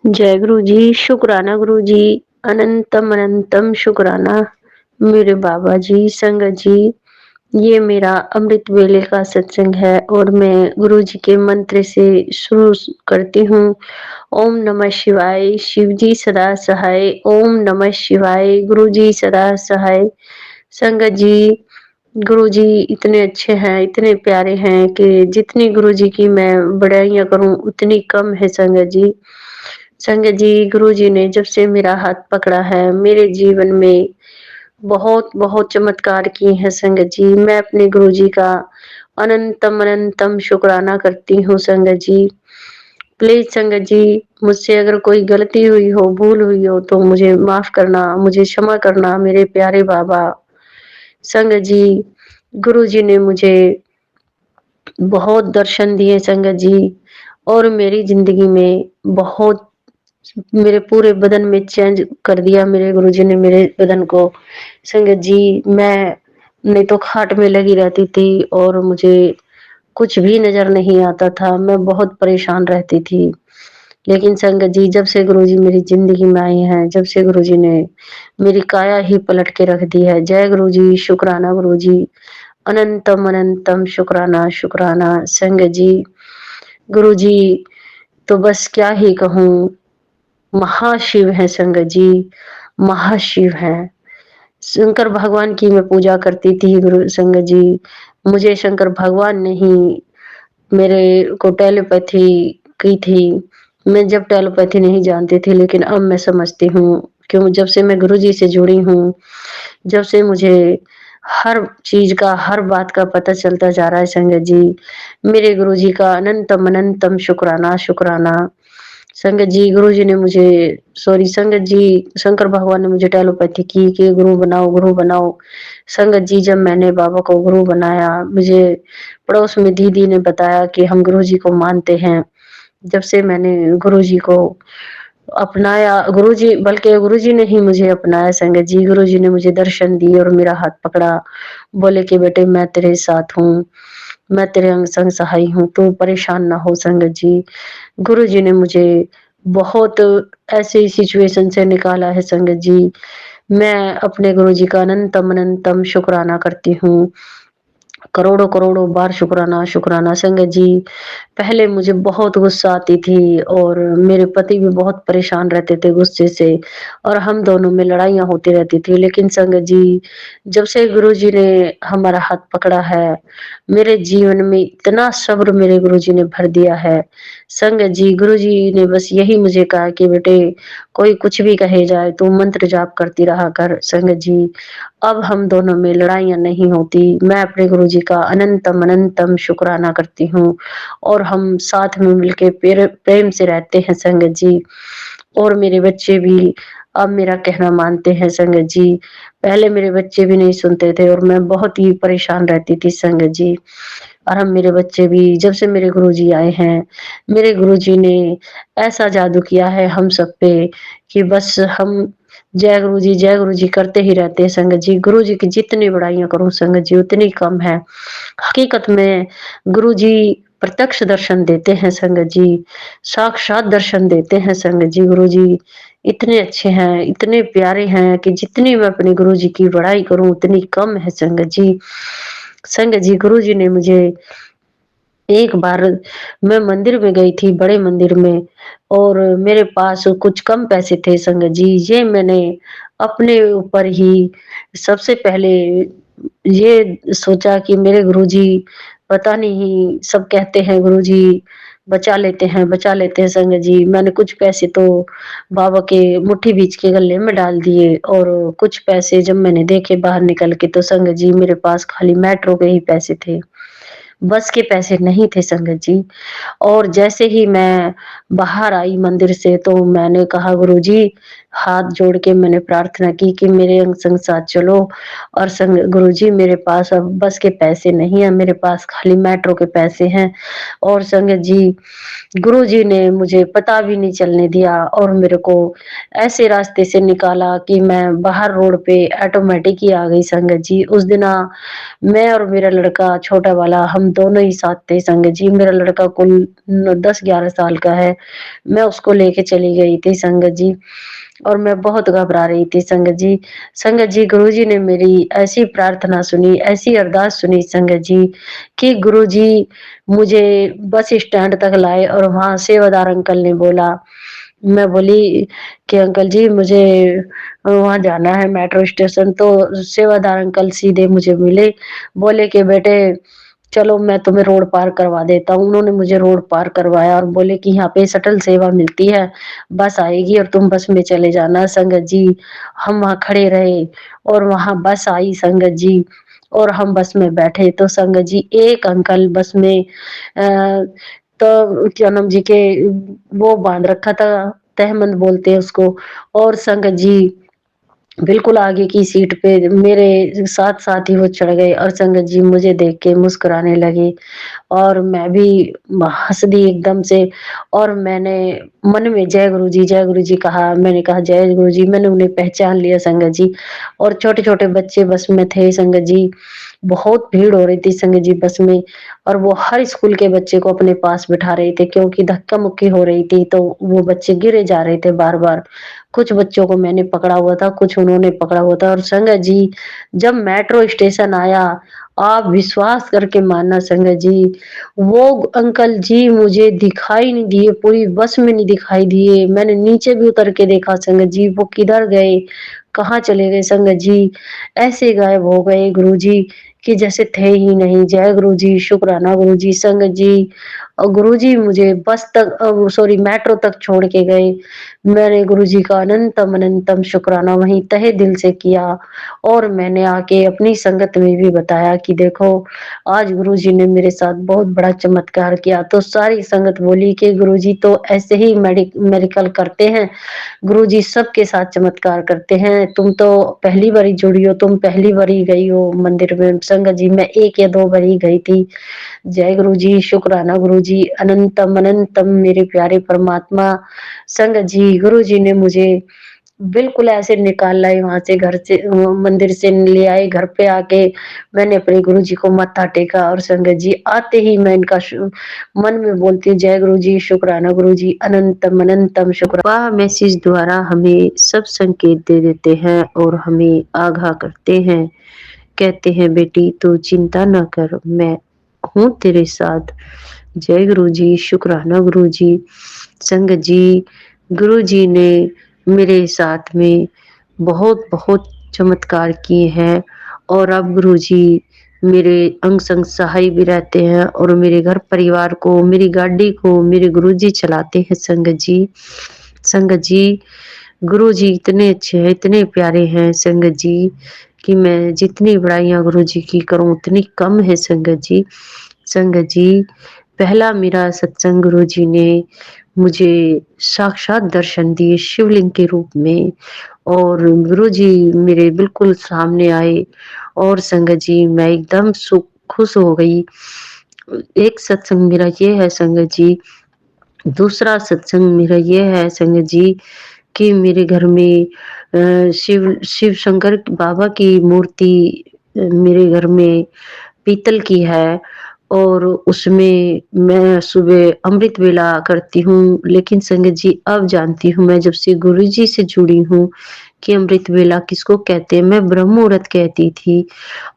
जय गुरु जी, शुक्राना गुरु जी, अनंतम अनंतम शुक्राना मेरे बाबा जी, संगत जी। ये मेरा अमृत वेले का सत्संग है और मैं गुरु जी के मंत्र से शुरू करती हूँ। ओम नमः शिवाय, शिव जी सदा सहाय। ओम नमः शिवाय, गुरु जी सदा सहाय। संगत जी, गुरु जी इतने अच्छे हैं, इतने प्यारे हैं कि जितनी गुरु जी की मैं बड़ाइयाँ करूँ उतनी कम है संगत जी। संगत जी, गुरु जी ने जब से मेरा हाथ पकड़ा है, मेरे जीवन में बहुत बहुत चमत्कार किए हैं संगत जी। मैं अपने गुरु जी का अनंतम अनंतम शुक्राना करती हूँ संगत जी। प्लीज संगत जी, मुझसे अगर कोई गलती हुई हो, भूल हुई हो तो मुझे माफ करना, मुझे क्षमा करना मेरे प्यारे बाबा। संगत जी, गुरु जी ने मुझे बहुत दर्शन दिए संगत जी और मेरी जिंदगी में बहुत मेरे पूरे बदन में चेंज कर दिया मेरे गुरुजी ने मेरे बदन को। संगत जी, मैं नहीं तो खाट में लगी रहती थी और मुझे कुछ भी नजर नहीं आता था। मैं बहुत परेशान रहती थी। लेकिन संगत जी, जब से गुरुजी मेरी जिंदगी में आए हैं, जब से गुरुजी ने मेरी काया ही पलट के रख दी है। जय गुरुजी, शुक्राना गुरुजी, अनंतम अनंतम शुक्राना शुक्राना। संगत जी, गुरुजी तो बस क्या ही कहूँ, महाशिव है संगत जी, महाशिव है। शंकर भगवान की मैं पूजा करती थी गुरु संगत जी। मुझे शंकर भगवान ने ही मेरे को टेलीपैथी की थी। मैं जब टेलीपैथी नहीं जानती थी, लेकिन अब मैं समझती हूँ क्यों, जब से मैं गुरु जी से जुड़ी हूँ, जब से मुझे हर चीज का, हर बात का पता चलता जा रहा है संगत जी। मेरे गुरु जी का अनंतम अनंतम शुक्राना शुक्राना। संगत जी, गुरु जी ने मुझे, सॉरी संगत जी, शंकर भगवान ने मुझे टेलोपैथी की कि गुरु बनाओ, गुरु बनाओ। संगत जी, जब मैंने बाबा को गुरु बनाया, मुझे पड़ोस में दीदी ने बताया कि हम गुरु जी को मानते हैं। जब से मैंने गुरु जी को अपनाया, गुरु जी, बल्कि गुरु जी ने ही मुझे अपनाया संगत जी। गुरु जी ने मुझे दर्शन दिए और मेरा हाथ पकड़ा, बोले कि बेटे मैं तेरे साथ हूँ, मैं तेरे अंग संग सहाय हूँ, तू परेशान ना हो संगत जी। गुरु जी ने मुझे बहुत ऐसे सिचुएशन से निकाला है संगत जी। मैं अपने गुरु जी का अनंतम अनंतम शुक्राना करती हूँ। करोड़ों करोड़ों बार शुक्राना शुक्राना संगत जी। पहले मुझे बहुत गुस्सा आती थी और मेरे पति भी बहुत परेशान रहते थे गुस्से से और हम दोनों में लड़ाइयाँ होती रहती थी। लेकिन संगत जी, जब से गुरु जी ने हमारा हाथ पकड़ा है, मेरे जीवन में इतना सब्र मेरे गुरु जी ने भर दिया है। संगत जी, गुरु जी ने बस यही मुझे कहा कि बेटे कोई कुछ भी कहे जाए तू मंत्र जाप करती रहा कर संगत जी। अब हम दोनों में लड़ाइयाँ नहीं होती। मैं अपने गुरुजी का अनंतम अनंतम शुक्राना करती हूँ और हम साथ में मिलके प्रेम से रहते हैं संगत जी। और मेरे बच्चे भी अब मेरा कहना मानते हैं संगत जी। पहले मेरे बच्चे भी नहीं सुनते थे और मैं बहुत ही परेशान रहती थी संगत जी। और हम मेरे बच्चे भी, जब से मेरे गुरुजी आए हैं, मेरे गुरुजी ने ऐसा जादू किया है हम सब पे कि बस हम जय गुरु जी करते ही रहते हैं संगत जी। गुरु जी की जितनी बड़ाइयाँ करूँ संगत जी उतनी कम है। हकीकत में गुरु जी प्रत्यक्ष दर्शन देते हैं संगत जी, साक्षात दर्शन देते हैं संगत जी। गुरु जी इतने अच्छे हैं, इतने प्यारे हैं कि जितनी मैं अपने गुरु जी की बड़ाई करूँ उतनी कम है संगत जी। संगत जी, गुरु जी ने मुझे एक बार, मैं मंदिर में गई थी, बड़े मंदिर में, और मेरे पास कुछ कम पैसे थे संगत जी। ये मैंने अपने ऊपर ही सबसे पहले ये सोचा कि मेरे गुरुजी, पता नहीं, सब कहते हैं गुरुजी बचा लेते हैं संगत जी। मैंने कुछ पैसे तो बाबा के मुट्ठी बीच के गले में डाल दिए और कुछ पैसे जब मैंने देखे बाहर निकल के तो संगत जी मेरे पास खाली मेट्रो के ही पैसे थे, बस के पैसे नहीं थे संगत जी। और जैसे ही मैं बाहर आई मंदिर से तो मैंने कहा गुरुजी, हाथ जोड़ के मैंने प्रार्थना की कि मेरे अंग संग साथ चलो। और संग गुरुजी, मेरे पास अब बस के पैसे नहीं है, मेरे पास खाली मेट्रो के पैसे हैं। और संगत जी, गुरुजी ने मुझे पता भी नहीं चलने दिया और मेरे को ऐसे रास्ते से निकाला कि मैं बाहर रोड पे ऑटोमेटिक ही आ गई संगत जी। उस दिन मैं और मेरा लड़का छोटा वाला, हम हम दोनों ही साथ थे संगत जी। मेरा लड़का कुल 10-11 साल का है। मैं उसको लेके चली गई थी संगत जी, और मैं बहुत घबरा रही थी संगत जी। संगत जी, गुरुजी ने मेरी ऐसी प्रार्थना सुनी, ऐसी अरदास सुनी संगत जी, कि गुरुजी मुझे बस स्टैंड तक लाए और वहाँ सेवादार अंकल ने बोला, मैं बोली कि अंकल जी मुझे वहाँ जाना है मेट्रो स्टेशन, तो सेवादार अंकल सीधे मुझे मिले, बोले कि बेटे चलो मैं तुम्हें रोड पार करवा देता हूँ। उन्होंने मुझे रोड पार करवाया और बोले कि यहाँ पे शटल सेवा मिलती है, बस आएगी और तुम बस में चले जाना। संगत जी, हम वहाँ खड़े रहे और वहाँ बस आई संगत जी, और हम बस में बैठे तो संगत जी एक अंकल बस में तो क्या नाम जी के वो बांध रखा था, तहमंद बोलते हैं उसको, और संगत जी बिल्कुल आगे की सीट पे मेरे साथ-साथ ही वो चढ़ गए और संगत जी मुझे देख के मुस्कुराने लगे, और मैं भी हँस दी एकदम से, और मैंने मन में जय गुरु जी कहा। मैंने कहा जय गुरु जी, मैंने उन्हें पहचान लिया संगत जी, और छोटे-छोटे बच्चे बस में थे संगत जी। बहुत भीड़ हो रही थी संगत जी बस में, और वो हर स्कूल के बच्चे को अपने पास बिठा रहे थे क्योंकि धक्का-मुक्की हो रही थी, तो वो बच्चे गिरे जा रहे थे बार-बार। कुछ बच्चों को मैंने पकड़ा हुआ था, कुछ उन्होंने पकड़ा हुआ था, और संगत जी जब मेट्रो स्टेशन आया, आप विश्वास करके मानना संगत जी, वो अंकल जी मुझे दिखाई नहीं दिए, पूरी बस में नहीं दिखाई दिए। मैंने नीचे भी उतर के देखा संगत जी, वो किधर गए, कहाँ चले गए संगत जी, ऐसे गायब हो गए गुरुजी कि जैसे थे ही नहीं। जय गुरुजी, शुक्राना गुरुजी। संगत जी गुरुजी मुझे बस तक सॉरी मेट्रो तक छोड़ के गए। मैंने गुरुजी का अनंतम अनंतम शुक्राना वहीं तहे दिल से किया, और मैंने आके अपनी संगत में भी बताया कि देखो आज गुरुजी ने मेरे साथ बहुत बड़ा चमत्कार किया। तो सारी संगत बोली कि गुरुजी तो ऐसे ही मेडिकल करते हैं, गुरुजी सबके साथ चमत्कार करते हैं। तुम तो पहली बारी जुड़ी हो, तुम पहली बारी गई हो मंदिर में। संगत जी मैं 1 या 2 बार ही गई थी। जय गुरुजी, शुक्राना गुरुजी, अनंतम अनंतम मेरे प्यारे परमात्मा। संगत जी, गुरुजी ने मुझे बिल्कुल ऐसे निकाल लाए वहाँ से, घर से मंदिर से ले आए घर पे आके। मैंने अपने गुरुजी को मत्था टेका, और संगत जी आते ही मैं इनका मन में बोलती हूँ जय गुरुजी, शुक्राना गुरुजी, अनंतम अनंतम शुक्र। वह मैसेज द्वारा हमें सब संकेत दे देते हैं और हमें आगाह करते हैं, कहते हैं बेटी तू चिंता ना कर, मैं हूँ तेरे साथ। जय गुरुजी, शुक्राना गुरुजी। संगत जी, गुरुजी ने मेरे साथ में बहुत-बहुत चमत्कार किए हैं, और अब गुरुजी मेरे अंग संग सहाय भी रहते हैं, और मेरे घर परिवार को, मेरी गाड़ी को मेरे गुरुजी चलाते हैं संगत जी। संगत जी, गुरुजी इतने अच्छे हैं, इतने प्यारे हैं संगत जी, कि मैं जितनी बड़ाइयाँ गुरुजी की करूँ उतनी कम है संगत जी। संगत जी, पहला मेरा सत्संग गुरुजी ने मुझे साक्षात दर्शन दिए शिवलिंग के रूप में, और गुरुजी मेरे बिल्कुल सामने आए, और संगत जी मैं एकदम खुश हो गई। एक सत्संग मेरा ये है संगत जी। दूसरा सत्संग मेरा ये है संगत जी, कि मेरे घर में शिव शंकर बाबा की मूर्ति मेरे घर में पीतल की है, और उसमें मैं सुबह अमृत वेला करती हूँ। लेकिन संगत जी अब जानती हूँ मैं, जब से गुरुजी से जुड़ी हूँ, कि अमृत वेला किसको कहते हैं। मैं ब्रह्म मुहूर्त कहती थी,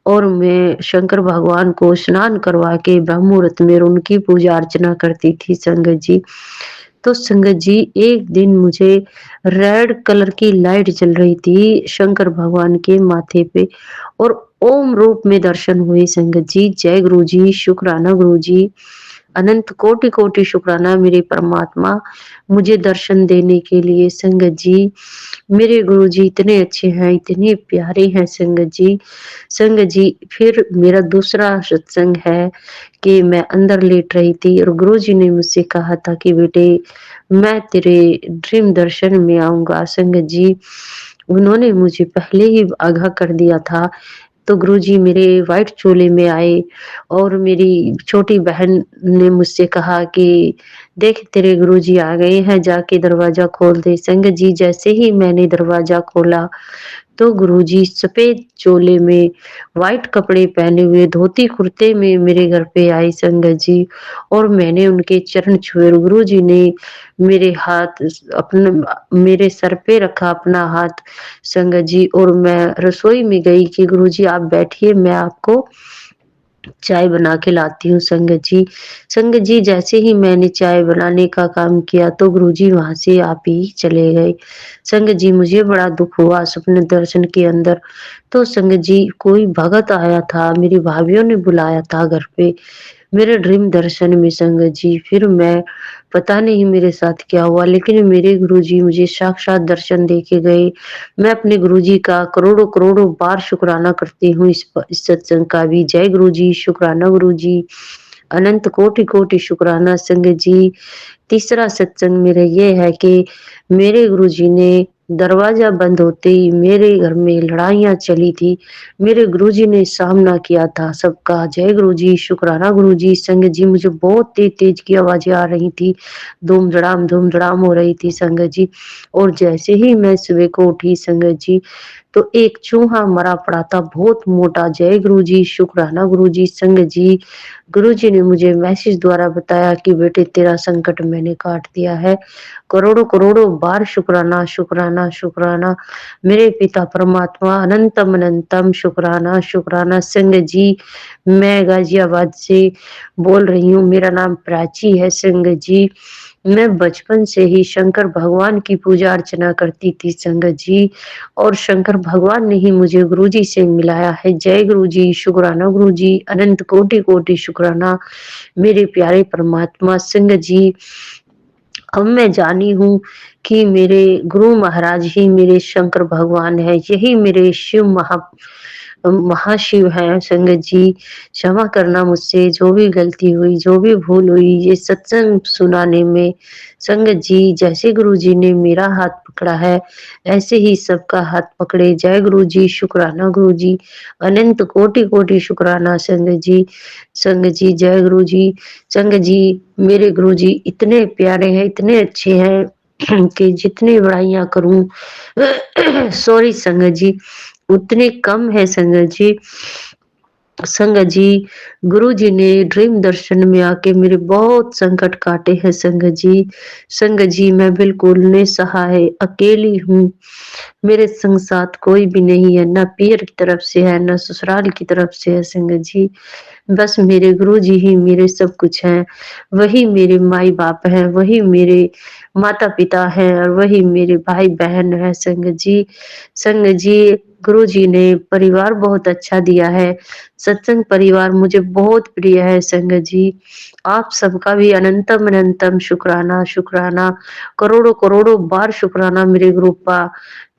और मैं शंकर भगवान को स्नान करवा के ब्रह्म मुहूर्त में उनकी पूजा अर्चना करती थी संगत जी। तो संगत जी एक दिन मुझे रेड कलर की लाइट जल रही थी शंकर भगवान के माथे पे, और ओम रूप में दर्शन हुए संगत जी। जय गुरु जी, शुक्राना गुरु जी, अनंत कोटि कोटि शुक्राना मेरे परमात्मा मुझे दर्शन देने के लिए संगत जी। मेरे गुरु जी इतने अच्छे हैं, इतने प्यारे हैं संगत जी। संगत जी फिर मेरा दूसरा सत्संग है, कि मैं अंदर लेट रही थी और गुरुजी ने मुझसे कहा था कि बेटे मैं तेरे ड्रीम दर्शन में आऊँगा। संगत जी, उन्होंने मुझे पहले ही आगाह कर दिया था। तो गुरुजी मेरे व्हाइट चोले में आए, और मेरी छोटी बहन ने मुझसे कहा कि देख तेरे गुरुजी आ गए हैं, जाके दरवाज़ा खोल दे। संगत जी जैसे ही मैंने दरवाज़ा खोला, तो गुरुजी सफ़ेद चोले में, व्हाइट कपड़े पहने हुए, धोती कुर्ते में मेरे घर पे आए संगत जी, और मैंने उनके चरण छुए और गुरुजी ने मेरे हाथ मेरे सर पे रखा अपना हाथ संगत जी, और मैं रसोई में गई कि गुरुजी आप बैठिए, मैं आपको चाय बना के लाती हूँ संगत जी। संगत जी जैसे ही मैंने चाय बनाने का काम किया तो गुरुजी वहाँ से आप ही चले गए। संगत जी मुझे बड़ा दुःख हुआ सपने दर्शन के अंदर। तो संगत जी कोई भगत आया था, मेरी भाभीयों ने बुलाया था घर पे। मेरे ड्रीम दर्शन में संगत जी, फिर मैं पता नहीं मेरे साथ क्या हुआ, लेकिन मेरे गुरुजी मुझे साक्षात दर्शन दे के गए। मैं अपने गुरुजी का करोड़ों-करोड़ों बार शुकराना करती हूँ इस सत्संग का भी। जय गुरुजी, शुकराना गुरुजी, अनंत कोटि-कोटि शुकराना संगत जी। तीसरा सत्संग मेरा ये है कि मेरे गुरुजी ने दरवाज़ा बंद होते ही मेरे घर में लड़ाइयाँ चली थी। मेरे गुरुजी ने सामना किया था सबका। जय गुरुजी, शुकराना गुरुजी। संगत जी मुझे बहुत तेज़-तेज़ की आवाज़ें आ रही थी। धूम धड़ाम हो रही थी संगत जी। और जैसे ही मैं सुबह को उठी संगत जी, तो एक चूहा मरा पड़ा था बहुत मोटा। जय गुरुजी, शुकराना गुरुजी। संगत जी, गुरुजी ने मुझे मैसेज द्वारा बताया कि बेटे तेरा संकट मैंने काट दिया है। करोड़ों-करोड़ों बार शुकराना, शुकराना, शुकराना। मेरे पिता परमात्मा अनंतम अनंतम शुकराना, शुकराना। संगत जी, मैं गाज़ियाबाद से बोल रही हूँ। मेरा नाम प्राची है संगत जी। मैं बचपन से ही शंकर भगवान की पूजा अर्चना करती थी संगत जी, और शंकर भगवान ने ही मुझे गुरुजी से मिलाया है। जय गुरुजी, शुकराना गुरुजी, अनंत कोटि-कोटि शुकराना मेरे प्यारे परमात्मा। संगत जी, अब मैं जानी हूँ कि मेरे गुरु महाराज ही मेरे शंकर भगवान हैं, यही मेरे शिव महाशिव हैं संगत जी। क्षमा करना मुझसे जो भी गलती हुई, जो भी भूल हुई ये सत्संग सुनाने में। संगत जी जैसे गुरुजी ने मेरा हाथ पकड़ा है, ऐसे ही सबका हाथ पकड़े। जय गुरुजी, शुकराना गुरुजी, अनंत कोटि-कोटि शुकराना संगत जी। संगत जी जय गुरुजी। संगत जी मेरे गुरुजी इतने प्यारे हैं, इतने अच्छे हैं कि जितनी बड़ाइयाँ करूँ सॉरी संगत जी, उतने कम है संगत जी। संगत जी, गुरुजी ने ड्रीम दर्शन में आके मेरे बहुत संकट काटे हैं संगत जी। संगत जी मैं बिल्कुल निसहाय अकेली हूँ। मेरे संग साथ कोई भी नहीं है, ना पीर की तरफ से है, ना ससुराल की तरफ से है संगत जी। बस मेरे गुरुजी ही मेरे सब कुछ हैं। वही मेरे माई-बाप हैं, वही मेरे माता-पिता हैं और वही मेरे भाई-बहन हैं संगत जी। संगत जी, गुरुजी ने परिवार बहुत अच्छा दिया है। सत्संग परिवार मुझे बहुत प्रिय है संगत जी। आप सबका भी अनंतम अनंतम शुकराना, शुकराना, करोड़ों-करोड़ों बार शुकराना मेरे गुरुपा।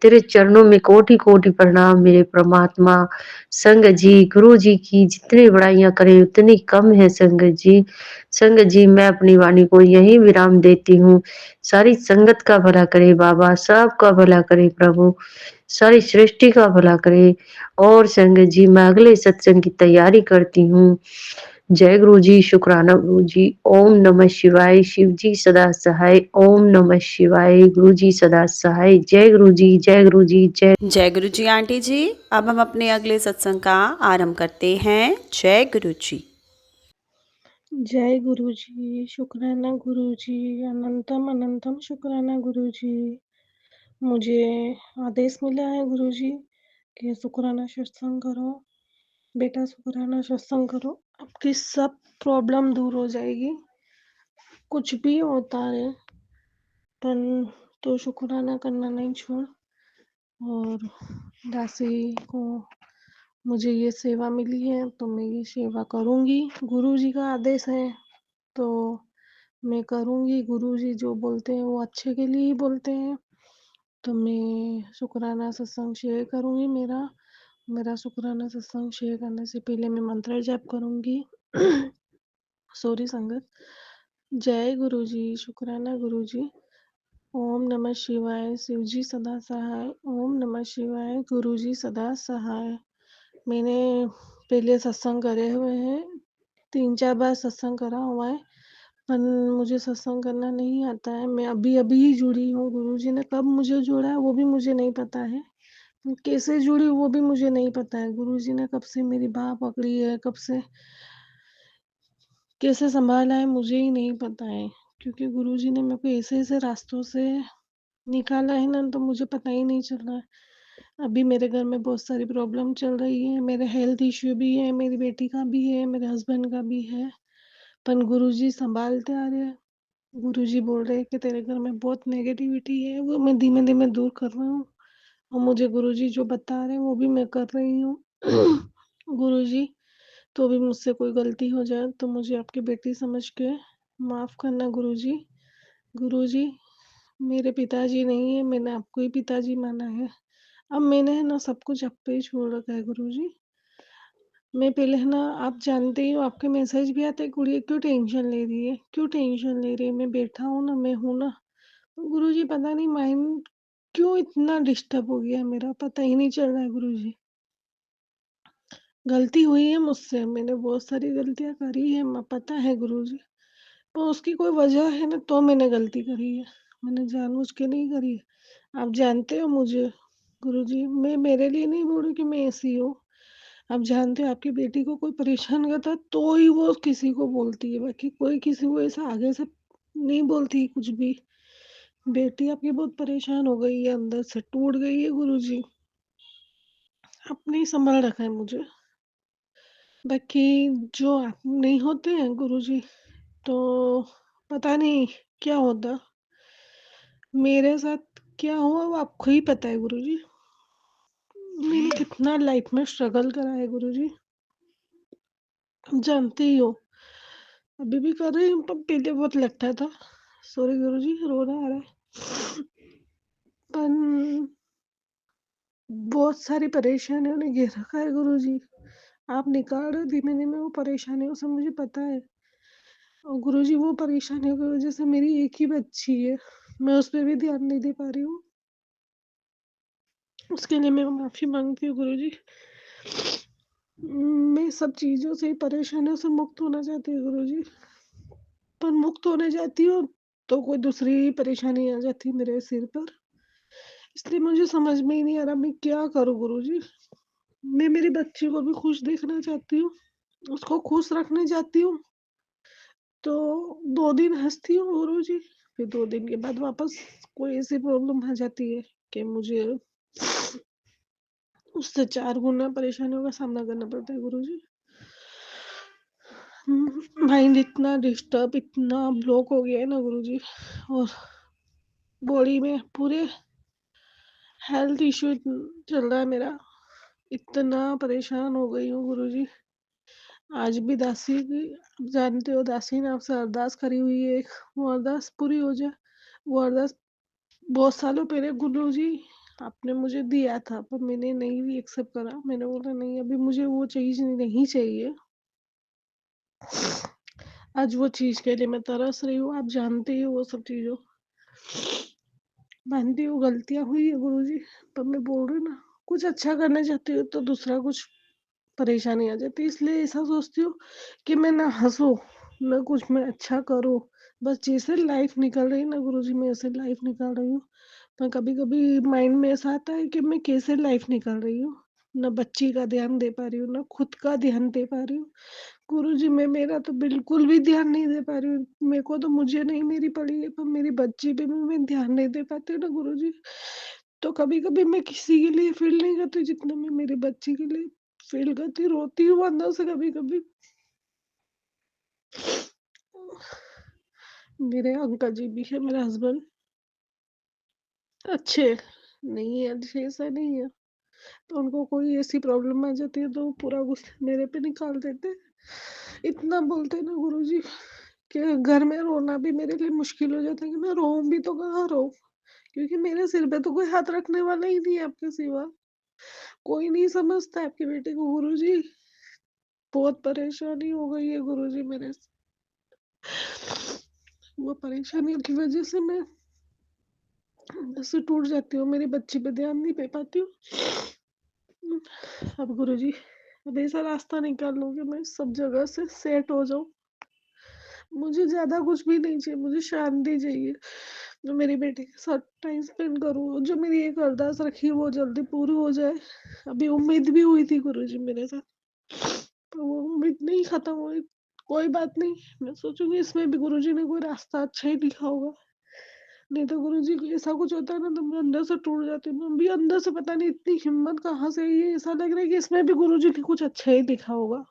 तेरे चरणों में कोटि-कोटि प्रणाम मेरे परमात्मा। संगत जी, गुरुजी की जितनी बड़ाइयाँ करें उतनी कम है संगत जी। संगत जी मैं अपनी वाणी को यहीं विराम देती हूँ। सारी संगत का भला करे बाबा, सबका भला करे प्रभु, सारी सृष्टि का भला करे। और संगत जी मैं अगले सत्संग की तैयारी करती हूँ। जय गुरुजी, शुकराना गुरुजी। ओम नमः शिवाय, शिव जी सदा सहाय। ओम नमः शिवाय, गुरुजी सदा सहाय। जय गुरुजी, जय गुरुजी, जय जय गुरु जी आंटी जी। अब हम अपने अगले सत्संग का आरंभ करते हैं। जय गुरु जी। जय गुरुजी, शुक्राना गुरुजी, अनंतम अनंतम शुक्राना गुरुजी। मुझे आदेश मिला है गुरुजी कि शुक्राना सत्संग करो। बेटा शुक्राना सत्संग करो, आपकी सब प्रॉब्लम दूर हो जाएगी। कुछ भी होता है पर तो शुक्राना करना नहीं छोड़। और दासी को मुझे ये सेवा मिली है तो मैं ये सेवा करूँगी। गुरुजी का आदेश है तो मैं करूँगी। गुरुजी जो बोलते हैं वो अच्छे के लिए ही बोलते हैं। तो मैं शुक्राना सत्संग शेयर करूँगी। मेरा शुक्राना सत्संग शेयर करने से पहले मैं मंत्र जाप करूँगी। सॉरी संगत। जय गुरुजी, शुक्राना गुरुजी। ओम नमः शिवाय, शिवजी सदा सहाय। ओम नमः शिवाय, गुरुजी सदा सहाय। मैंने पहले सत्संग करे हुए हैं, 3-4 बार सत्संग करा हुआ है, पर मुझे सत्संग करना नहीं आता है। मैं अभी अभी ही जुड़ी हूँ। गुरुजी ने कब मुझे जोड़ा है वो भी मुझे नहीं पता है, कैसे जुड़ी वो भी मुझे नहीं पता है। गुरुजी ने कब से मेरी बाह पकड़ी है, कब से कैसे सँभाला है मुझे ही नहीं पता है। क्योंकि गुरुजी ने मेरे को ऐसे-ऐसे रास्तों से निकाला है ना, तो मुझे पता ही नहीं चल रहा है। अभी मेरे घर में बहुत सारी प्रॉब्लम चल रही है, मेरे हेल्थ इश्यू भी है, मेरी बेटी का भी है, मेरे हस्बैंड का भी है, पर गुरुजी सँभालते आ रहे हैं। गुरुजी बोल रहे हैं कि तेरे घर में बहुत नेगेटिविटी है, वो मैं धीमे-धीमे दूर कर रहा हूँ और मुझे गुरुजी जो बता रहे हैं वो भी मैं कर रही हूँ। गुरुजी, तो भी मुझसे कोई गलती हो जाए तो मुझे आपकी बेटी समझ के माफ़ करना गुरुजी। गुरुजी, मेरे पिताजी नहीं है, मैंने आपको ही पिताजी माना है। अब मैंने है ना सब कुछ आप पे ही छोड़ रखा है गुरुजी। मैं पहले है ना, आप जानते ही हो, आपके मैसेज भी आते हैं, गुड़िया क्यों टेंशन ले रही है? क्यों टेंशन ले रही है? मैं बैठा हूँ ना, मैं हूँ ना। गुरुजी पता नहीं माइंड क्यों इतना डिस्टर्ब हो गया है मेरा, पता ही नहीं चल रहा है गुरुजी। गलती हुई है मुझसे, मैंने बहुत सारी गलतियाँ करी है, पता है गुरुजी। पर उसकी कोई वजह है ना, तो मैंने गलती करी है। मैंने जानबूझ के नहीं करी है। आप जानते हो मुझे गुरुजी, मैं मेरे लिए नहीं बोल रही कि मैं ऐसी हूँ। आप जानते हो आपकी बेटी को कोई परेशान करता है तो ही वो किसी को बोलती है, बाकी कोई किसी को ऐसा आगे से नहीं बोलती कुछ भी। बेटी आपकी बहुत परेशान हो गई है, अंदर से टूट गई है गुरुजी। आपने ही संभाल रखा है मुझे। बाकी जो आप नहीं होते हैं गुरुजी, तो पता नहीं क्या होता। मेरे साथ क्या हुआ वो आपको ही पता है गुरुजी। मैंने कितना लाइफ में स्ट्रगल करा है गुरुजी, आप जानते ही हो। अभी भी कर रही हूँ, पर पहले बहुत लगता था। सॉरी गुरुजी, रोना आ रहा है। पर बहुत सारी परेशानियों ने घेर रखा है गुरुजी। आप निकाल रहे हो धीमे-धीमे वो परेशानियों से, मुझे पता है। और गुरुजी वो परेशानियों की वजह से मेरी एक ही बच्ची है, मैं उस पे भी ध्यान नहीं दे पा रही हूँ। उसके लिए मैं माफ़ी माँगती हूँ गुरुजी। मैं सब चीज़ों से, परेशानियों से मुक्त होना चाहती हूँ गुरुजी। पर मुक्त होने जाती हूँ तो कोई दूसरी परेशानी आ जाती है मेरे सिर पर। इसलिए मुझे समझ में ही नहीं आ रहा मैं क्या करूँ गुरुजी। मैं मेरी बच्ची को भी खुश देखना चाहती हूँ, उसको खुश रखने जाती हूँ तो 2 दिन हँसती हूँ गुरुजी, फिर 2 दिन के बाद वापस कोई ऐसी प्रॉब्लम आ जाती है कि मुझे उससे 4 गुना परेशानियों का सामना करना पड़ता है गुरुजी। माइंड इतना डिस्टर्ब, इतना ब्लॉक हो गया है ना गुरुजी, और बॉडी में पूरे हेल्थ इश्यू चल रहा है मेरा। इतना परेशान हो गई हूँ गुरुजी। आज भी दासी की, आप जानते हो दासी ने आपसे अरदास करी हुई है एक, वो अरदास पूरी हो जाए। वो अरदास बहुत सालों पहले गुरुजी आपने मुझे दिया था, पर मैंने नहीं भी एक्सेप्ट करा। मैंने बोला नहीं, अभी मुझे वो चीज़ नहीं चाहिए। आज वो चीज़ के लिए मैं तरस रही हूँ, आप जानते ही हो वो सब चीज़ों। मानती हूँ गलतियाँ हुई है गुरुजी, पर मैं बोल रही हूँ ना, कुछ अच्छा करना चाहती हूँ तो दूसरा कुछ परेशानी आ जाती है। इसलिए ऐसा सोचती हूँ कि मैं ना हँसूँ, ना कुछ मैं अच्छा करूँ। बस जैसे लाइफ निकल रही है ना गुरुजी, मैं ऐसे लाइफ निकाल रही हूँ। पर कभी-कभी माइंड में ऐसा आता है कि मैं कैसे लाइफ निकाल रही हूँ। ना बच्ची का ध्यान दे पा रही हूँ, ना खुद का ध्यान दे पा रही हूँ। गुरुजी, मैं मेरा तो बिल्कुल भी ध्यान नहीं दे पा रही हूँ। मेरे को तो मुझे नहीं मेरी पड़ी है, पर मेरी बच्ची पे भी मैं ध्यान नहीं दे पाती हूँ ना गुरुजी। तो कभी-कभी मैं किसी के लिए फ़ील नहीं करती जितना मैं मेरी बच्ची के लिए फ़ील करती, रोती हूँ अंदर से कभी-कभी। मेरे अंकल जी भी है, मेरे हस्बैंड अच्छे नहीं है, अच्छे ऐसा नहीं है। तो उनको कोई ऐसी प्रॉब्लम आ जाती है तो वो पूरा गुस्सा मेरे पे निकाल देते हैं। इतना बोलते हैं ना गुरुजी कि घर में रोना भी मेरे लिए मुश्किल हो जाता है कि मैं रोऊँ भी तो कहाँ रोऊँ? क्योंकि मेरे सिर पे तो कोई हाथ रखने वाला ही नहीं है आपके सिवा। कोई नहीं समझता है आपके बेटे को गुरुजी। बहुत परेशानी हो गई है गुरुजी मेरे से। वो परेशानियों की वजह से मैं अंदर से टूट जाती हूँ, मेरी बच्ची पे ध्यान नहीं दे पाती हूँ। अब गुरुजी, अब ऐसा रास्ता निकाल लो कि मैं सब जगह से सेट हो जाऊँ। मुझे ज़्यादा कुछ भी नहीं चाहिए, मुझे शांति चाहिए। जो मेरी बेटी के साथ टाइम स्पेंड करूँ, जो मेरी एक अरदास रखी है वो जल्दी पूरी हो जाए। अभी उम्मीद भी हुई थी गुरुजी मेरे साथ, पर वो उम्मीद नहीं खत्म हुई। कोई बात नहीं, मैं सोचूंगी इसमें भी गुरुजी ने कोई रास्ता अच्छा ही लिखा होगा। नहीं तो गुरुजी को ऐसा कुछ होता है ना तो मैं अंदर से टूट जाती हूँ। मैं भी अंदर से पता नहीं इतनी हिम्मत कहाँ से आई है, ऐसा लग रहा है कि इसमें भी गुरुजी ने कुछ अच्छा ही लिखा होगा।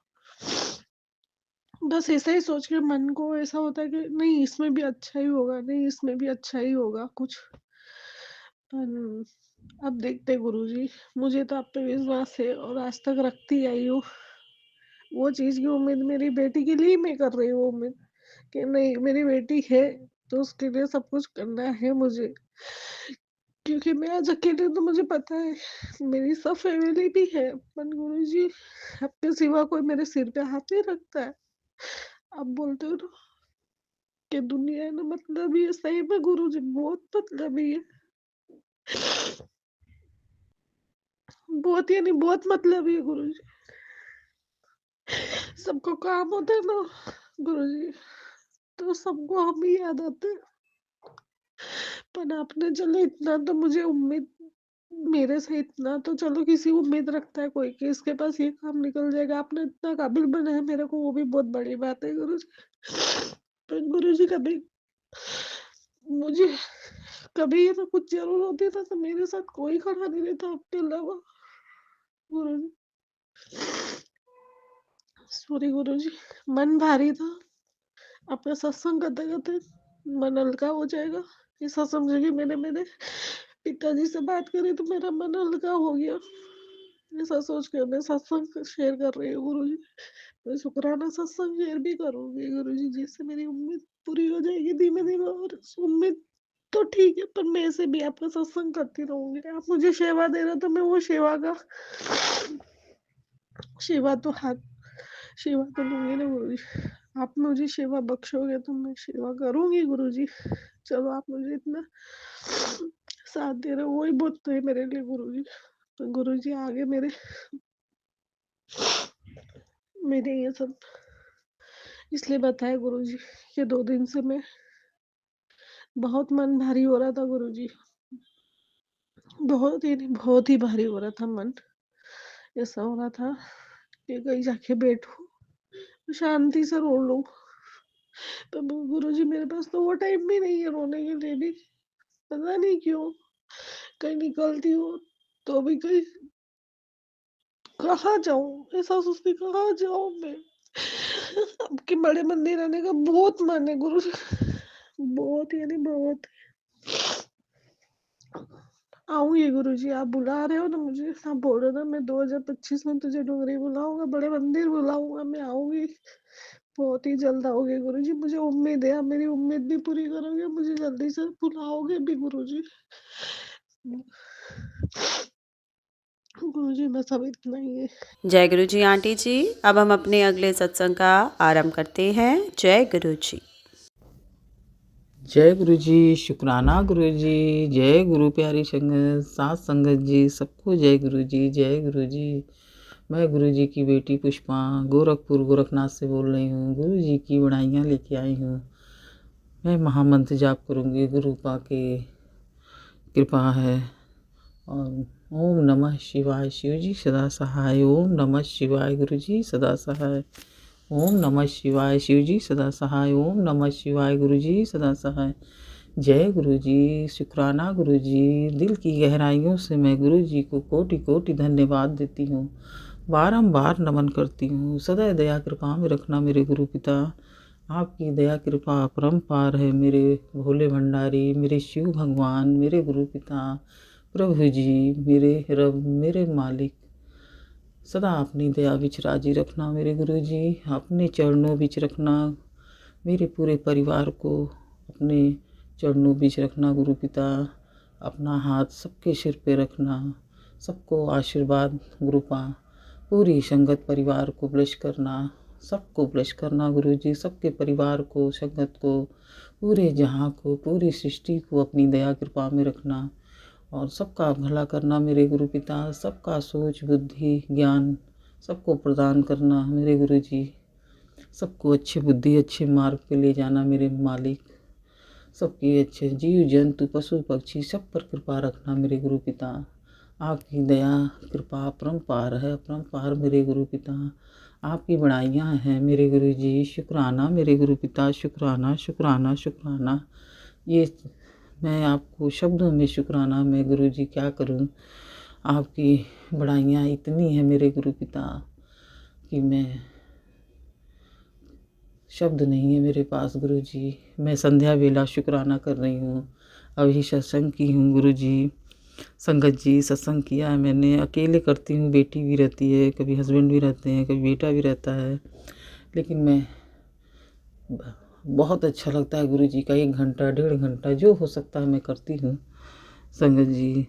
बस ऐसा ही सोच के मन को ऐसा होता है कि नहीं इसमें भी अच्छा ही होगा, नहीं इसमें भी अच्छा ही होगा कुछ। अब देखते गुरुजी, मुझे तो आप पे विश्वास है और आज तक रखती आई हूँ। वो चीज़ की उम्मीद मेरी बेटी के लिए मैं कर रही हूँ उम्मीद, कि नहीं मेरी बेटी है तो उसके लिए सब कुछ करना है मुझे। क्योंकि मैं आज अकेली तो मुझे पता है, मेरी सब फैमिली भी है, पर गुरुजी आपके सिवा कोई मेरे सिर पे हाथ नहीं रखता है। आप बोलते हो ना कि दुनिया है ना मतलबी है, सही में गुरुजी बहुत मतलबी है। बहुत यानी बहुत मतलबी है गुरुजी। सबको काम होता है ना गुरुजी, तो सबको हम ही याद आते हैं। पर आपने चलो इतना तो मुझे उम्मीद, मेरे से इतना तो चलो किसी उम्मीद रखता है कोई कि इसके पास ये काम निकल जाएगा। आपने इतना काबिल बनाया मेरे को, वो भी बहुत बड़ी बात है गुरुजी। पर गुरुजी कभी मुझे कभी ना कुछ जरूरत होती था तो मेरे साथ कोई खड़ा नहीं रहता आपके अलावा गुरुजी। सॉरी गुरुजी, मन भारी था। आपका सत्संग करते करते मन हल्का हो जाएगा, ऐसा समझिए। मैंने मेरे पिताजी से बात करी तो मेरा मन हल्का हो गया। ऐसा सोच कर मैं सत्संग शेयर कर रही हूँ गुरुजी। मैं शुक्राना सत्संग शेयर भी करूंगी गुरुजी, जिससे मेरी उम्मीद पूरी हो जाएगी धीमे धीमे। और उम्मीद तो ठीक है, पर मैं ऐसे भी आपका सत्संग करती रहूंगी। आप मुझे सेवा दे रहे तो मैं वो सेवा का सेवा तो हाथ सेवा तो लूंगी ना गुरुजी। आप मुझे सेवा बख्शोगे तो मैं सेवा करूंगी गुरुजी। चलो आप मुझे इतना साथ दे रहे हो वही बहुत है मेरे लिए गुरुजी। तो गुरुजी आगे मेरे मेरे ये सब इसलिए बताया गुरुजी कि 2 दिन से मैं बहुत मन भारी हो रहा था गुरुजी। बहुत ही बहुत ही भारी हो रहा था मन। ऐसा हो रहा था कि कहीं जाके बैठूं शांति से रो लूं। तो गुरुजी मेरे पास तो वो टाइम भी नहीं है रोने के लिए भी। पता नहीं क्यों कहीं निकलती हूँ तो भी कहीं कहाँ जाऊं, ऐसा सोचती कहाँ जाऊं मैं। आपके बड़े मंदिर आने का बहुत मन है गुरु, बहुत यानी बहुत। आऊंगी गुरुजी, आप बुला रहे हो ना मुझे, आप बोल रहे हो ना मैं 2025 में तुझे डोंगरी बुलाऊंगा, बड़े मंदिर बुलाऊंगा, मैं आऊंगी। बहुत ही जल्द आओगे गुरुजी, मुझे उम्मीद है आप मेरी उम्मीद भी पूरी करोगे, मुझे जल्दी से बुलाओगे भी गुरुजी। गुरुजी बस अब इतना ही है। जय गुरु जी आंटी जी। अब हम अपने अगले सत्संग का आरंभ करते हैं। जय गुरु जी। जय गुरु जी, शुक्राना गुरु जी, जय गुरु प्यारी संगत, साथ संगत जी, सबको जय गुरु जी, जय गुरु जी। मैं गुरु जी की बेटी पुष्पा गोरखपुर गोरखनाथ से बोल रही हूँ। गुरु जी की बड़ाइयाँ लेके आई हूँ। मैं महामंत्र जाप करूँगी, गुरु पा के कृपा है। और ओम नमः शिवाय, शिव जी सदा सहाय। ओम नमः शिवाय, गुरु जी सदा सहाय। ओम नमः शिवाय, शिव जी सदा सहाय। ओम नमः शिवाय, गुरु जी सदा सहाय। जय गुरु जी, शुक्राना गुरु जी। दिल की गहराइयों से मैं गुरु जी को कोटि कोटि धन्यवाद देती हूँ, बारंबार नमन करती हूँ। सदा दया कृपा में रखना मेरे गुरु पिता। आपकी दया कृपा अपरंपार है मेरे भोले भंडारी, मेरे शिव भगवान, मेरे गुरु पिता, प्रभु जी, मेरे रब, मेरे मालिक। सदा अपनी दया बिच राजी रखना मेरे गुरु जी, अपने चरणों बिच रखना मेरे पूरे परिवार को, अपने चरणों बीच रखना गुरु पिता। अपना हाथ सबके सिर पे रखना, सबको आशीर्वाद गुरु पा। पूरी संगत परिवार को ब्लेस करना, सबको ब्लेस करना गुरु जी, सबके परिवार को, संगत को, पूरे जहाँ को, पूरी सृष्टि को अपनी दया कृपा में रखना और सबका भला करना मेरे गुरु पिता। सबका सोच बुद्धि ज्ञान सबको प्रदान करना मेरे गुरु जी। सबको अच्छी बुद्धि अच्छे मार्ग पे ले जाना मेरे मालिक। सबके अच्छे जीव जंतु पशु पक्षी सब पर कृपा रखना मेरे गुरु पिता। आपकी दया कृपा अपरंपार है, अपरंपार मेरे गुरु पिता। आपकी बड़ाइयाँ हैं मेरे गुरु जी। शुक्राना मेरे गुरु पिता, शुक्राना शुक्राना शुक्राना। ये मैं आपको शब्दों में शुक्राना मैं गुरु जी क्या करूं। आपकी बड़ाइयाँ इतनी हैं मेरे गुरु पिता कि मैं शब्द नहीं है मेरे पास गुरु जी। मैं संध्या वेला शुक्राना कर रही हूँ। अभी सत्संग की हूँ गुरु जी। संगत जी सत्संग किया है मैंने। अकेले करती हूँ, बेटी भी रहती है, कभी हस्बैंड भी रहते हैं, कभी बेटा भी रहता है। लेकिन मैं बहुत अच्छा लगता है गुरु जी का 1 घंटा 1.5 घंटा जो हो सकता है मैं करती हूँ। संगत जी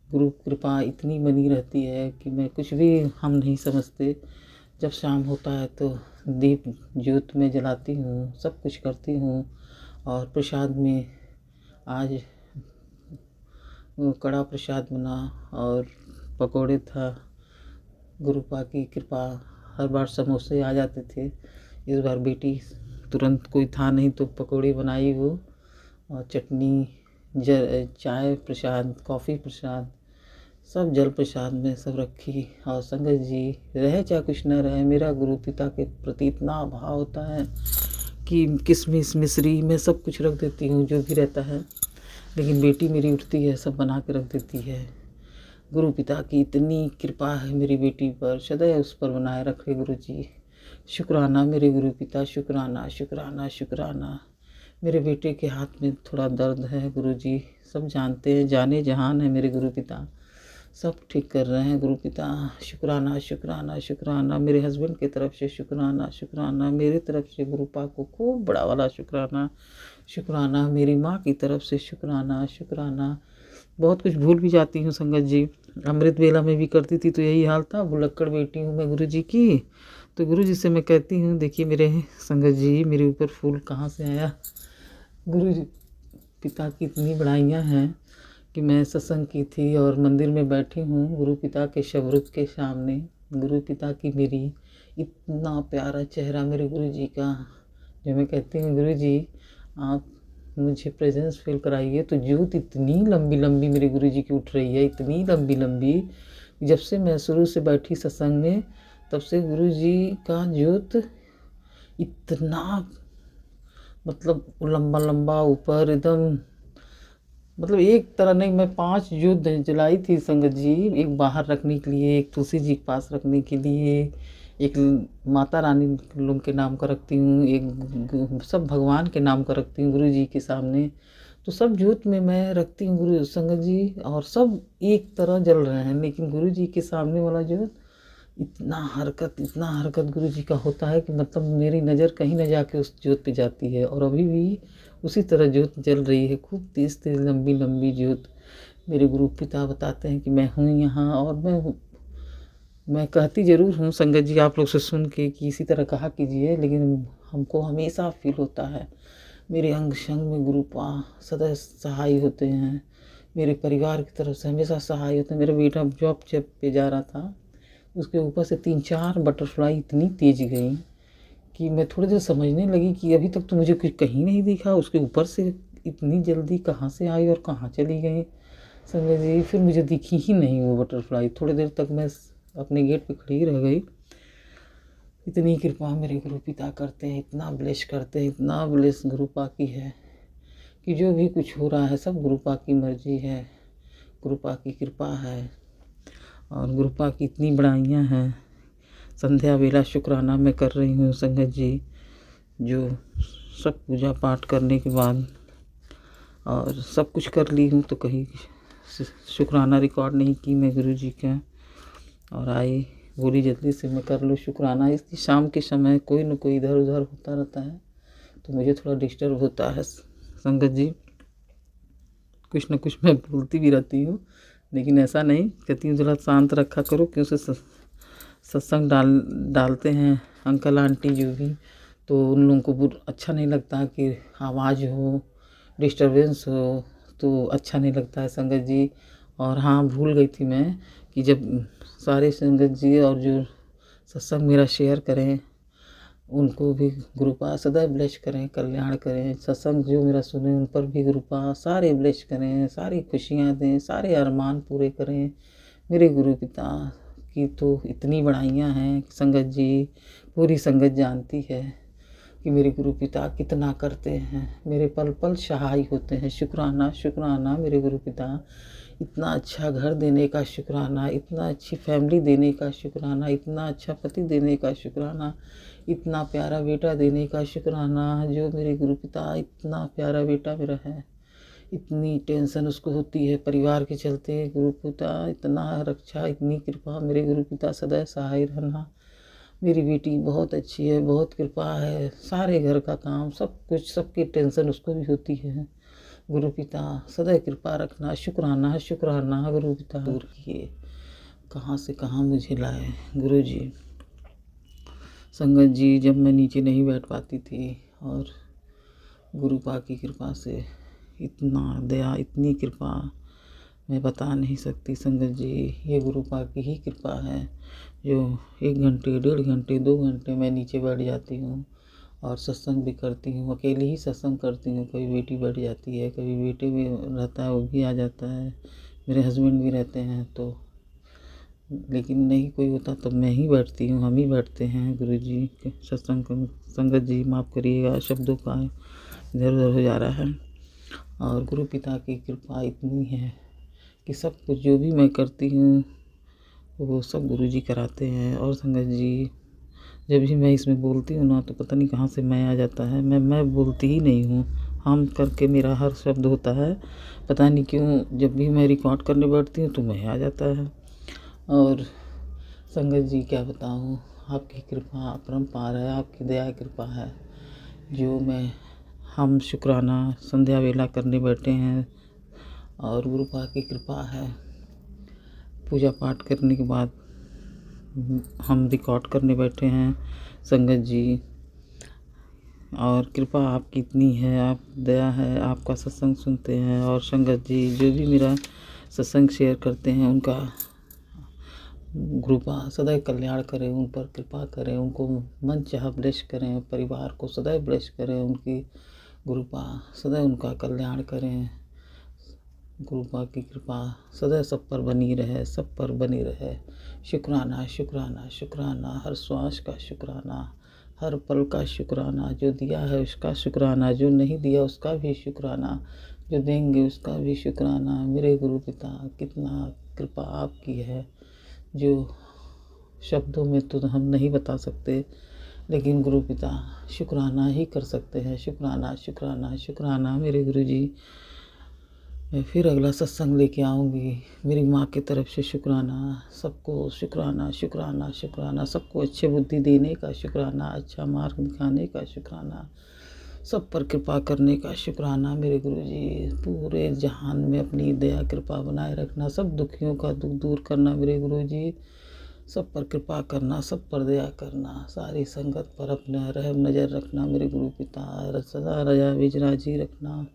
गुरु कृपा इतनी बनी रहती है कि मैं कुछ भी हम नहीं समझते। जब शाम होता है तो दीप ज्योत में जलाती हूँ, सब कुछ करती हूँ। और प्रसाद में आज कड़ा प्रसाद बना और पकोड़े था। गुरुपा की कृपा, हर बार समोसे आ जाते थे, इस बार बेटी तुरंत कोई था नहीं तो पकोड़े बनाई वो, और चटनी चाय प्रसाद, कॉफ़ी प्रसाद, सब जल प्रसाद में सब रखी। और संगत जी रहे चाहे कुछ न रहे, मेरा गुरु पिता के प्रति इतना भाव होता है कि किशमिश मिश्री में सब कुछ रख देती हूँ जो भी रहता है। लेकिन बेटी मेरी उठती है सब बना के रख देती है। गुरु पिता की इतनी कृपा है मेरी बेटी पर, सदैव उस पर बनाए रखे गुरु जी। शुक्राना मेरे गुरु पिता, शुक्राना शुक्राना शुक्राना। मेरे बेटे के हाथ में थोड़ा दर्द है गुरु जी, सब जानते हैं, जाने जहान है मेरे गुरु पिता, सब ठीक कर रहे हैं गुरु पिता। शुक्राना शुक्राना शुक्राना। मेरे हस्बैंड की तरफ से शुक्राना शुक्राना। मेरी तरफ से गुरुपा को खूब बड़ा वाला शुक्राना शुक्राना। मेरी माँ की तरफ से शुक्राना शुक्राना। बहुत कुछ भूल भी जाती हूँ संगत जी। अमृत वेला में भी करती थी तो यही हाल था। भुलक्कड़ बेटी हूँ मैं गुरु जी की। तो गुरु जी से मैं कहती हूँ, देखिए मेरे संगत जी मेरे ऊपर फूल कहाँ से आया। गुरु जी पिता की इतनी बड़ाइयाँ हैं कि मैं सत्संग की थी और मंदिर में बैठी हूँ गुरु पिता के शबरुत के सामने। गुरु पिता की मेरी इतना प्यारा चेहरा मेरे गुरु जी का, जो मैं कहती हूँ गुरु जी आप मुझे प्रेजेंस फील कराइए। तो ज्योत इतनी लंबी लंबी मेरे गुरु जी की उठ रही है, इतनी लंबी लंबी। जब से मैं शुरू से बैठी सत्संग में तब से गुरु जी का ज्योत इतना मतलब लंबा लंबा ऊपर एकदम, मतलब एक तरह नहीं, मैं 5 ज्योत जलाई थी संगत जी। एक बाहर रखने के लिए, एक तुलसी जी के पास रखने के लिए, एक माता रानी लोग के नाम का रखती हूँ, एक सब भगवान के नाम का रखती हूँ गुरु जी के सामने। तो सब ज्योत में मैं रखती हूँ गुरु संगत जी, और सब एक तरह जल रहे हैं। लेकिन गुरु जी के सामने वाला ज्योत इतना हरकत गुरु जी का होता है कि मतलब मेरी नज़र कहीं न जाके उस ज्योत पे जाती है। और अभी भी उसी तरह ज्योत जल रही है, खूब तेज़ तेज़ लंबी लंबी ज्योत। मेरे गुरु पिता बताते हैं कि मैं हूँ यहाँ, और मैं कहती ज़रूर हूँ संगत जी आप लोग से सुन के कि इसी तरह कहा कीजिए, लेकिन हमको हमेशा फील होता है मेरे अंग संग में गुरुपा सदा सहाय होते हैं। मेरे परिवार की तरफ से हमेशा सहाय होते हैं। मेरा बेटा जॉब पे जा रहा था, उसके ऊपर से 3-4 बटरफ्लाई इतनी तेज गई कि मैं थोड़ी देर समझने लगी कि अभी तक तो मुझे कुछ कहीं नहीं दिखा, उसके ऊपर से इतनी जल्दी कहाँ से आई और कहाँ चली गई संजय जी। फिर मुझे दिखी ही नहीं वो बटरफ्लाई। थोड़ी देर तक मैं अपने गेट पे खड़ी रह गई। इतनी कृपा मेरे गुरु पिता करते हैं, इतना ब्लेस करते हैं, इतना ब्लेस गुरुपा की है कि जो भी कुछ हो रहा है सब गुरुपा की मर्जी है, गुरुपा की कृपा है। और गुरुपा की इतनी बड़ाइयाँ हैं। संध्या वेला शुक्राना मैं कर रही हूँ संगत जी, जो सब पूजा पाठ करने के बाद और सब कुछ कर ली हूँ तो कहीं शुक्राना रिकॉर्ड नहीं की मैं गुरु जी का। और आई बोली जल्दी से मैं कर लूँ शुक्राना। इसकी शाम के समय कोई न कोई इधर उधर होता रहता है तो मुझे थोड़ा डिस्टर्ब होता है संगत जी। कुछ न कुछ मैं बोलती भी रहती हूँ, लेकिन ऐसा नहीं, कहती हूँ थोड़ा शांत रखा करो, क्योंकि सत्संग डालते हैं अंकल आंटी जो भी, तो उन लोगों को अच्छा नहीं लगता कि आवाज़ हो, डिस्टरबेंस हो, तो अच्छा नहीं लगता है संगत जी। और हाँ, भूल गई थी मैं कि जब सारे संगत जी और जो सत्संग मेरा शेयर करें उनको भी गुरुपा सदैव ब्लेस करें, कल्याण करें। सत्संग जो मेरा सुने उन पर भी गुरुपा सारे ब्लेस करें, सारी खुशियाँ दें, सारे अरमान पूरे करें। मेरे गुरु पिता की तो इतनी बड़ाइयाँ हैं कि संगत जी, पूरी संगत जानती है कि मेरे गुरु पिता कितना करते हैं, मेरे पल पल सहाय होते हैं। शुक्राना शुक्राना मेरे गुरु पिता, इतना अच्छा घर देने का शुक्राना, इतना अच्छी फैमिली देने का शुक्राना, इतना अच्छा पति देने का शुक्राना, इतना प्यारा बेटा देने का शुक्राना। जो मेरे गुरु पिता, इतना प्यारा बेटा मेरा है, इतनी टेंशन उसको होती है परिवार के चलते, गुरु पिता इतना रक्षा, इतनी कृपा, मेरे गुरु पिता सदैव सहाय रहना। मेरी बेटी बहुत अच्छी है, बहुत कृपा है, सारे घर का काम सब कुछ, सबकी टेंशन उसको भी होती है। गुरु पिता सदैव कृपा रखना। शुक्राना शुक्राना गुरु पिता, दूर किए, कहाँ से कहाँ मुझे लाए गुरु जी। संगत जी, जब मैं नीचे नहीं बैठ पाती थी और गुरुपा की कृपा से इतना दया, इतनी कृपा मैं बता नहीं सकती संगत जी। ये गुरुपा की ही कृपा है जो 1 घंटे, 1.5 घंटे, 2 घंटे मैं नीचे बैठ जाती हूँ और सत्संग भी करती हूँ। अकेली ही सत्संग करती हूँ, कभी बेटी बैठ जाती है, कभी बेटे भी रहता है, वो भी आ जाता है, मेरे हस्बैंड भी रहते हैं तो, लेकिन नहीं कोई होता तब मैं ही बैठती हूँ, हम ही बैठते हैं गुरु जी के सत्संग। संगत जी माफ़ करिएगा, शब्दों का इधर उधर हो जा रहा है। और गुरु पिता की कृपा इतनी है कि सब कुछ जो भी मैं करती हूँ वो सब गुरु जी कराते हैं। और संगत जी, जब भी मैं इसमें बोलती हूँ ना तो पता नहीं कहाँ से मैं आ जाता है, मैं बोलती ही नहीं हूँ, हम करके मेरा हर शब्द होता है, पता नहीं क्यों जब भी मैं रिकॉर्ड करने बैठती हूँ तो मैं आ जाता है। और संगत जी क्या बताऊँ, आपकी कृपा अपरंपार है, आपकी दया कृपा है जो हम शुक्राना संध्या वेला करने बैठे हैं और गुरुपा की कृपा है। पूजा पाठ करने के बाद हम रिकॉर्ड करने बैठे हैं संगत जी, और कृपा आपकी इतनी है, आप दया है, आपका सत्संग सुनते हैं। और संगत जी जो भी मेरा सत्संग शेयर करते हैं उनका गुरुपा सदैव कल्याण करें, उन पर कृपा करें, उनको मन चाह ब्लेस करें, परिवार को सदैव ब्लेस करें, उनकी गुरुपा सदैव उनका कल्याण करें। गुरुपा की कृपा सदैव सब पर बनी रहे, सब पर बनी रहे। शुक्राना शुक्राना शुक्राना, हर श्वास का शुक्राना, हर पल का शुक्राना, जो दिया है उसका शुक्राना, जो नहीं दिया उसका भी शुक्राना, जो देंगे उसका भी शुक्राना। मेरे गुरु पिता, कितना कृपा आपकी है जो शब्दों में तो हम नहीं बता सकते, लेकिन गुरु पिता शुक्राना ही कर सकते हैं। शुक्राना शुक्राना शुक्राना मेरे गुरु जी। मैं फिर अगला सत्संग लेके आऊँगी। मेरी माँ की तरफ से शुक्राना, सबको शुक्राना शुक्राना शुक्राना, सबको अच्छी बुद्धि देने का शुक्राना, अच्छा मार्ग दिखाने का शुक्राना, सब पर कृपा करने का शुक्राना मेरे गुरुजी। पूरे जहान में अपनी दया कृपा बनाए रखना, सब दुखियों का दुख दूर करना मेरे गुरुजी। सब पर कृपा करना, सब पर दया करना, सारी संगत पर अपना रहम नज़र रखना मेरे गुरु पिता। सदा रजा विजराजी रखना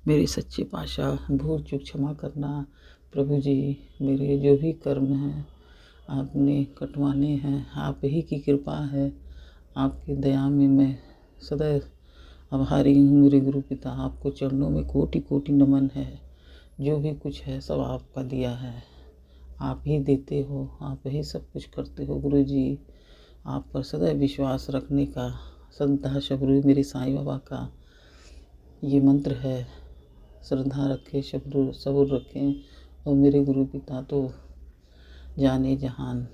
मेरे सच्चे पातशाह। भूल चूक क्षमा करना प्रभु जी। मेरे जो भी कर्म हैं आपने कटवाने हैं, आप ही की कृपा है, आपकी दया में मैं सदैव आभारी हूँ मेरे गुरु पिता। आपको चरणों में कोटि कोटि नमन है। जो भी कुछ है सब आपका दिया है, आप ही देते हो, आप ही सब कुछ करते हो गुरु जी। आप पर सदैव विश्वास रखने का श्रद्धा शबरू मेरे साईं बाबा का ये मंत्र है। श्रद्धा रखें, सब्र रखें। और मेरे गुरु पिता तो जाने जहान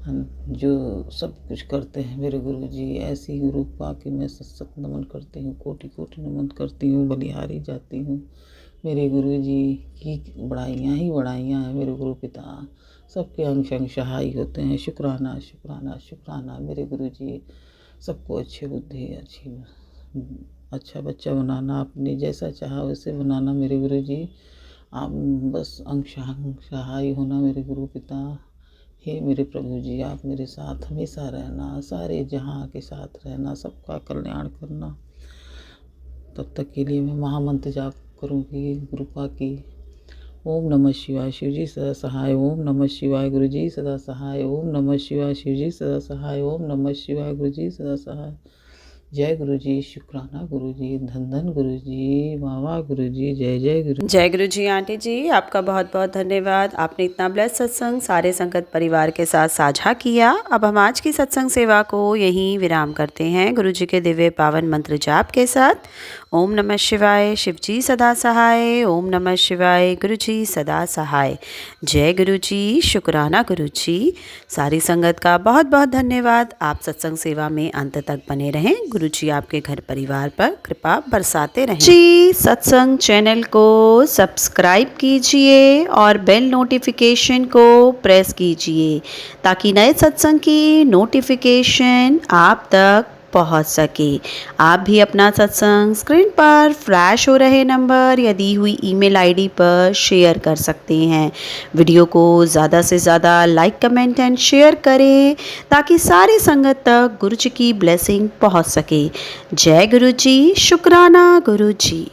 हैं, जो सब कुछ करते हैं मेरे गुरु जी। ऐसी गुरु पाके मैं सत नमन करती हूँ, कोटि कोटि नमन करती हूँ, बलिहारी जाती हूँ। मेरे गुरु जी की बड़ाइयाँ ही बड़ाइयाँ हैं मेरे गुरु पिता। सबके अंग संग सहाय होते हैं। शुक्राना शुक्राना शुक्राना मेरे गुरु जी। सबको अच्छी बुद्धि, अच्छा बच्चा बनाना, आपने जैसा चाहा वैसे बनाना मेरे गुरु जी। आप बस अंग सहाय होना मेरे गुरु पिता। हे मेरे प्रभु जी, आप मेरे साथ हमेशा रहना, सारे जहाँ के साथ रहना, सबका कल्याण करना। तब तक के लिए मैं महामंत्र जाप करूँगी गुरुपा की। ओम नमः शिवाय शिव जी सदा सहाय। ओम नमः शिवाय गुरु जी सदा सहाय। ओम नमः शिवाय शिव जी सदा सहाय। ओम नमः शिवाय गुरु जी सदा सहाय। जय गुरु जी, शुक्राना गुरु जी, धन धन गुरु जी, वाह वाह गुरु जी, जय जय गुरु। जय गुरु जी आंटी जी, आपका बहुत बहुत धन्यवाद। आपने इतना ब्लेस्ड सत्संग सारे संगत परिवार के साथ साझा किया। अब हम आज की सत्संग सेवा को यहीं विराम करते हैं गुरु जी के दिव्य पावन मंत्र जाप के साथ। ओम नमः शिवाय, शिव जी सदा सहाय। ओम नमः शिवाय, गुरु जी सदा सहाय। जय गुरु जी, शुक्राना गुरु जी। सारी संगत का बहुत बहुत धन्यवाद। आप सत्संग सेवा में अंत तक बने रहें। गुरु जी आपके घर परिवार पर कृपा बरसाते रहें। जी सत्संग चैनल को सब्सक्राइब कीजिए और बेल नोटिफिकेशन को प्रेस कीजिए ताकि नए सत्संग की नोटिफिकेशन आप तक पहुंच सके। आप भी अपना सत्संग स्क्रीन पर फ्लैश हो रहे नंबर या दी हुई ईमेल आईडी पर शेयर कर सकते हैं। वीडियो को ज़्यादा से ज़्यादा लाइक कमेंट एंड शेयर करें ताकि सारी संगत तक गुरु जी की ब्लेसिंग पहुंच सके। जय गुरु जी, शुक्राना गुरु जी।